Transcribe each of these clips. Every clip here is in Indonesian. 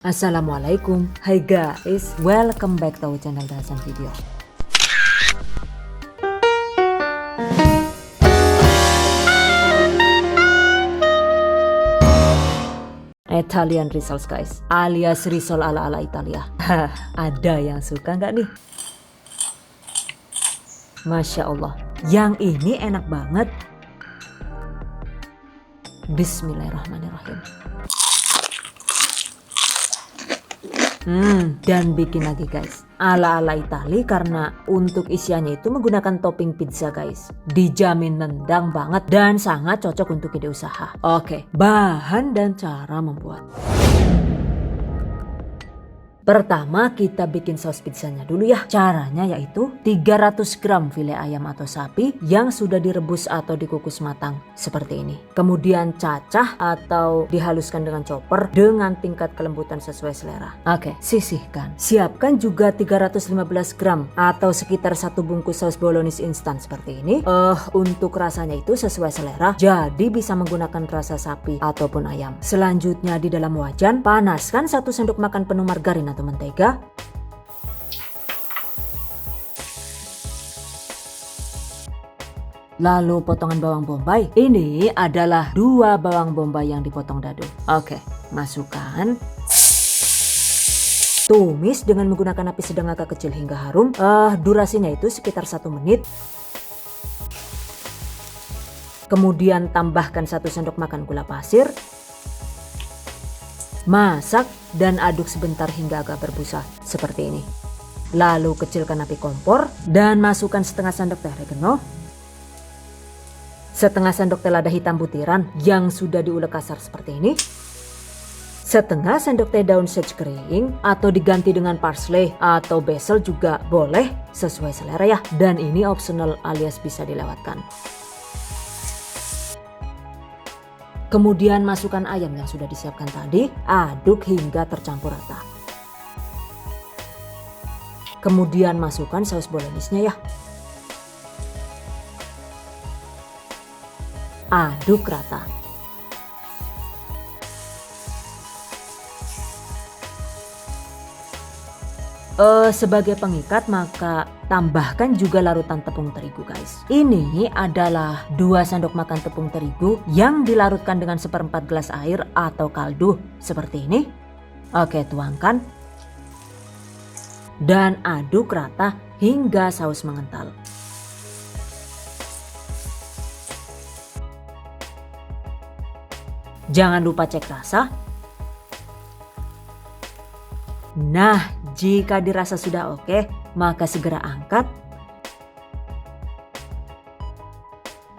Assalamualaikum, hai guys, welcome back to our channel Dasan Video. Italian rissoles guys, alias risol ala-ala Italia. Ada yang suka nggak nih? Masya Allah, yang ini enak banget. Bismillahirrahmanirrahim. Dan bikin lagi guys, ala-ala Itali karena untuk isiannya itu menggunakan topping pizza guys. Dijamin nendang banget dan sangat cocok untuk ide usaha. Oke, bahan dan cara membuat. Pertama kita bikin saus pizzanya dulu ya. Caranya yaitu 300 gram file ayam atau sapi yang sudah direbus atau dikukus matang seperti ini. Kemudian cacah atau dihaluskan dengan chopper dengan tingkat kelembutan sesuai selera. Oke, sisihkan. Siapkan juga 315 gram atau sekitar 1 bungkus saus bolognese instan seperti ini. Untuk rasanya itu sesuai selera, jadi bisa menggunakan rasa sapi ataupun ayam. Selanjutnya di dalam wajan panaskan 1 sendok makan penuh margarin atau mentega. Lalu potongan bawang bombay. Ini adalah 2 bawang bombay yang dipotong dadu. Oke, masukkan. Tumis dengan menggunakan api sedang agak kecil hingga harum. Durasinya itu sekitar 1 menit. Kemudian tambahkan 1 sendok makan gula pasir. Masak dan aduk sebentar hingga agak berbusa seperti ini. Lalu kecilkan api kompor dan masukkan setengah sendok teh oregano, setengah sendok teh lada hitam butiran yang sudah diulek kasar seperti ini, setengah sendok teh daun sage kering atau diganti dengan parsley atau basil juga boleh sesuai selera ya, dan ini optional alias bisa dilewatkan. Kemudian masukkan ayam yang sudah disiapkan tadi, aduk hingga tercampur rata. Kemudian masukkan saus bolognese-nya ya. Aduk rata. Sebagai pengikat maka tambahkan juga larutan tepung terigu guys. Ini adalah 2 sendok makan tepung terigu yang dilarutkan dengan 1/4 gelas air atau kaldu seperti ini. Oke, tuangkan dan aduk rata hingga saus mengental. Jangan lupa cek rasa. Nah, jika dirasa sudah oke, maka segera angkat.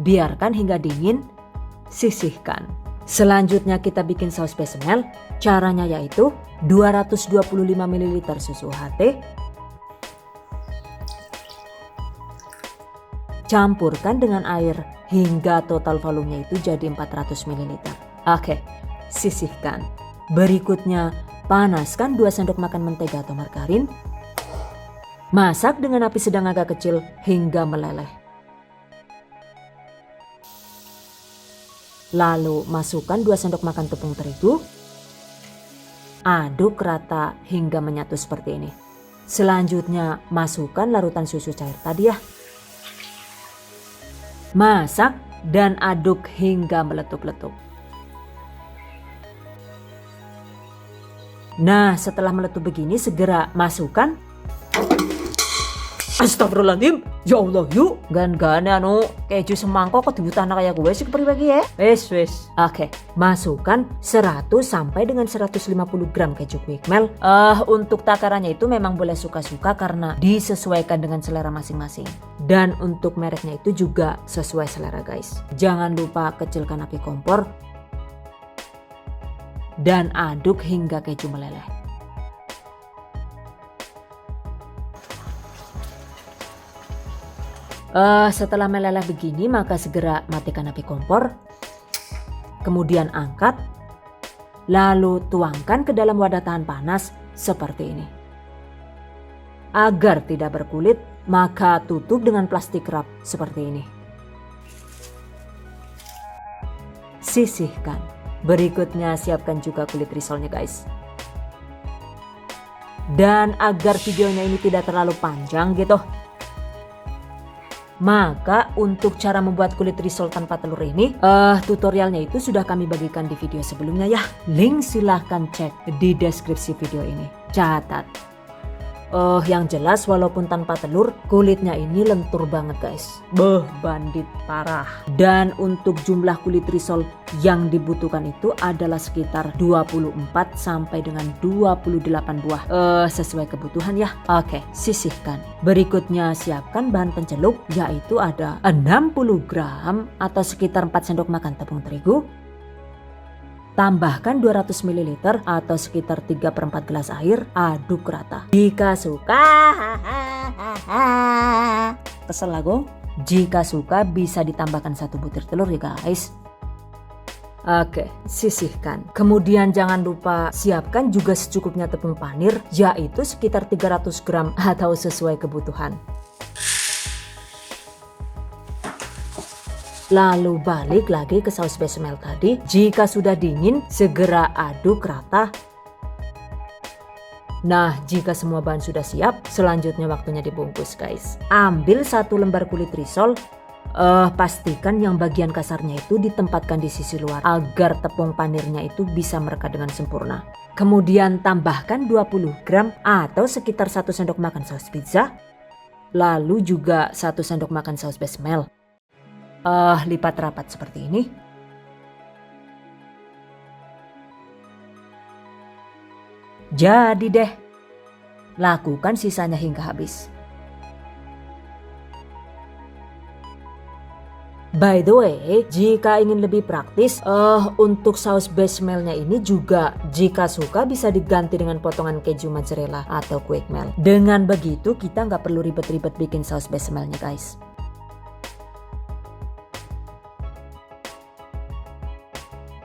Biarkan hingga dingin, sisihkan. Selanjutnya kita bikin saus bechamel. Caranya yaitu 225 ml susu UHT. Campurkan dengan air hingga total volumenya itu jadi 400 ml. Oke, sisihkan. Berikutnya panaskan 2 sendok makan mentega atau margarin. Masak dengan api sedang agak kecil hingga meleleh. Lalu masukkan 2 sendok makan tepung terigu. Aduk rata hingga menyatu seperti ini. Selanjutnya masukkan larutan susu cair tadi ya. Masak dan aduk hingga meletup-letup. Nah, setelah meletup begini segera masukkan. Astagfirullahaladzim, ya Allah yuk. Gan-gan anu keju semangkok kok dibutuhkan kayak gue sih pribadi ya. Wes. Oke, masukkan 100 sampai dengan 150 gram keju quick melt. Untuk takarannya itu memang boleh suka-suka karena disesuaikan dengan selera masing-masing. Dan untuk mereknya itu juga sesuai selera guys. Jangan lupa kecilkan api kompor dan aduk hingga keju meleleh. Setelah meleleh begini maka segera matikan api kompor. Kemudian angkat. Lalu tuangkan ke dalam wadah tahan panas seperti ini. Agar tidak berkulit maka tutup dengan plastik wrap seperti ini. Sisihkan. Berikutnya siapkan juga kulit risolnya guys. Dan agar videonya ini tidak terlalu panjang gitu, maka untuk cara membuat kulit risol tanpa telur ini tutorialnya itu sudah kami bagikan di video sebelumnya ya. Link silahkan cek di deskripsi video ini. Catat, yang jelas walaupun tanpa telur, kulitnya ini lentur banget guys. Bandit parah. Dan untuk jumlah kulit risol yang dibutuhkan itu adalah sekitar 24 sampai dengan 28 buah. Sesuai kebutuhan ya. Oke, sisihkan. Berikutnya siapkan bahan pencelup, yaitu ada 60 gram atau sekitar 4 sendok makan tepung terigu. Tambahkan 200 ml atau sekitar 3/4 gelas air, aduk rata. Jika suka, kesel lagu. Jika suka bisa ditambahkan 1 butir telur ya guys. Oke, sisihkan. Kemudian jangan lupa siapkan juga secukupnya tepung panir, yaitu sekitar 300 gram atau sesuai kebutuhan. Lalu balik lagi ke saus bechamel tadi. Jika sudah dingin, segera aduk rata. Nah, jika semua bahan sudah siap, selanjutnya waktunya dibungkus guys. Ambil 1 lembar kulit risol. Pastikan yang bagian kasarnya itu ditempatkan di sisi luar agar tepung panirnya itu bisa merekat dengan sempurna. Kemudian tambahkan 20 gram atau sekitar 1 sendok makan saus pizza. Lalu juga 1 sendok makan saus bechamel. Lipat rapat seperti ini. Jadi deh, lakukan sisanya hingga habis. By the way, jika ingin lebih praktis, untuk saus bechamelnya ini juga jika suka bisa diganti dengan potongan keju mozzarella atau quick melt. Dengan begitu kita nggak perlu ribet-ribet bikin saus bechamelnya guys.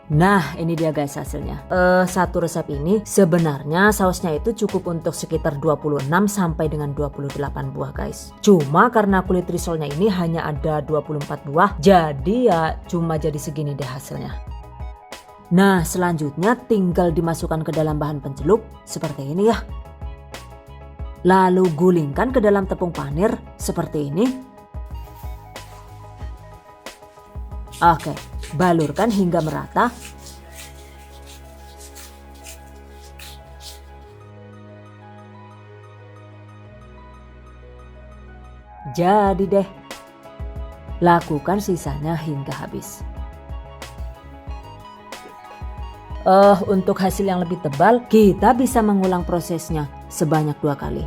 Nah, ini dia guys hasilnya. Satu resep ini sebenarnya sausnya itu cukup untuk sekitar 26 sampai dengan 28 buah guys. Cuma karena kulit risolnya ini hanya ada 24 buah, jadi ya cuma jadi segini deh hasilnya. Nah, selanjutnya tinggal dimasukkan ke dalam bahan pencelup seperti ini ya. Lalu gulingkan ke dalam tepung panir seperti ini. Oke, balurkan hingga merata. Jadi deh, lakukan sisanya hingga habis. Untuk hasil yang lebih tebal, kita bisa mengulang prosesnya sebanyak 2 kali.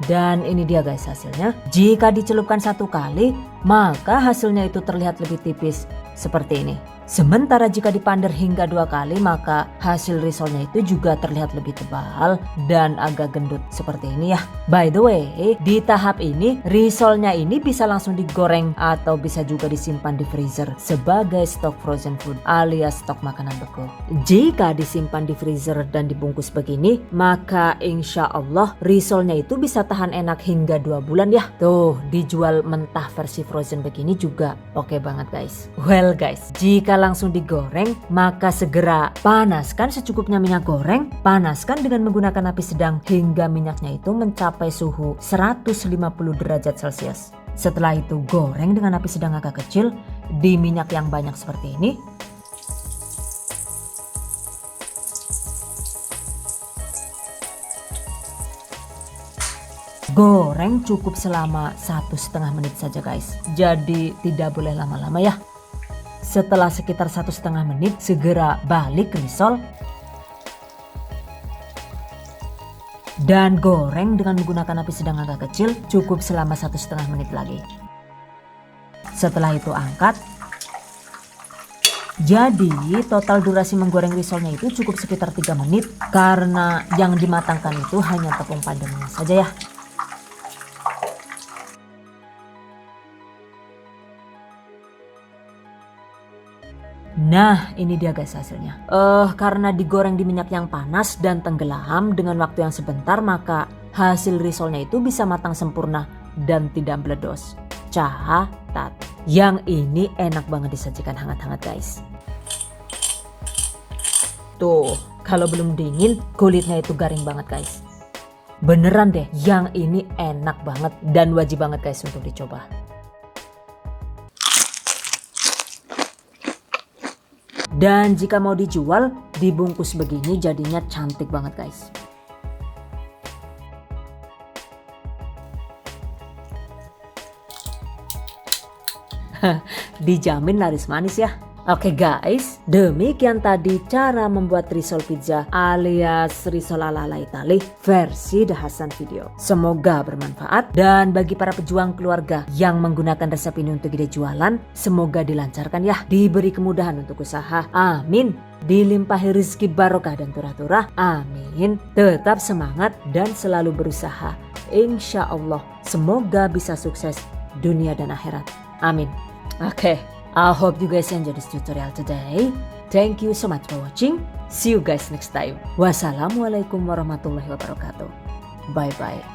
Dan ini dia guys hasilnya. Jika dicelupkan 1 kali, maka hasilnya itu terlihat lebih tipis seperti ini. Sementara jika dipandir hingga 2 kali, maka hasil risolnya itu juga terlihat lebih tebal dan agak gendut seperti ini ya. By the way, di tahap ini risolnya ini bisa langsung digoreng atau bisa juga disimpan di freezer sebagai stok frozen food alias stok makanan beku. Jika disimpan di freezer dan dibungkus begini, maka insya Allah risolnya itu bisa tahan enak hingga 2 bulan ya. Tuh, dijual mentah versi frozen begini juga oke banget guys. Well guys, jika langsung digoreng, maka segera panaskan secukupnya minyak goreng. Panaskan dengan menggunakan api sedang hingga minyaknya itu mencapai suhu 150 derajat Celcius. Setelah itu goreng dengan api sedang agak kecil di minyak yang banyak seperti ini. Goreng cukup selama 1,5 menit saja guys. Jadi tidak boleh lama-lama ya. Setelah sekitar 1,5 menit, segera balik risol dan goreng dengan menggunakan api sedang agak kecil cukup selama 1,5 menit lagi. Setelah itu angkat. Jadi total durasi menggoreng risolnya itu cukup sekitar 3 menit karena yang dimatangkan itu hanya tepung panirnya saja ya. Nah, ini dia guys hasilnya. Karena digoreng di minyak yang panas dan tenggelam dengan waktu yang sebentar, maka hasil risolnya itu bisa matang sempurna dan tidak meledos. Catat, yang ini enak banget disajikan hangat-hangat guys. Tuh, kalau belum dingin kulitnya itu garing banget guys. Beneran deh, yang ini enak banget dan wajib banget guys untuk dicoba. Dan jika mau dijual, dibungkus begini jadinya cantik banget guys. Dijamin laris manis ya. Oke guys, demikian tadi cara membuat risol pizza alias risol ala Itali versi The Hasan Video. Semoga bermanfaat dan bagi para pejuang keluarga yang menggunakan resep ini untuk ide jualan, semoga dilancarkan ya, diberi kemudahan untuk usaha. Amin. Dilimpahi rezeki barokah dan turah-turah. Amin. Tetap semangat dan selalu berusaha. Insya Allah semoga bisa sukses dunia dan akhirat. Amin. Okay, I hope you guys enjoyed this tutorial today. Thank you so much for watching. See you guys next time. Wassalamualaikum warahmatullahi wabarakatuh. Bye bye.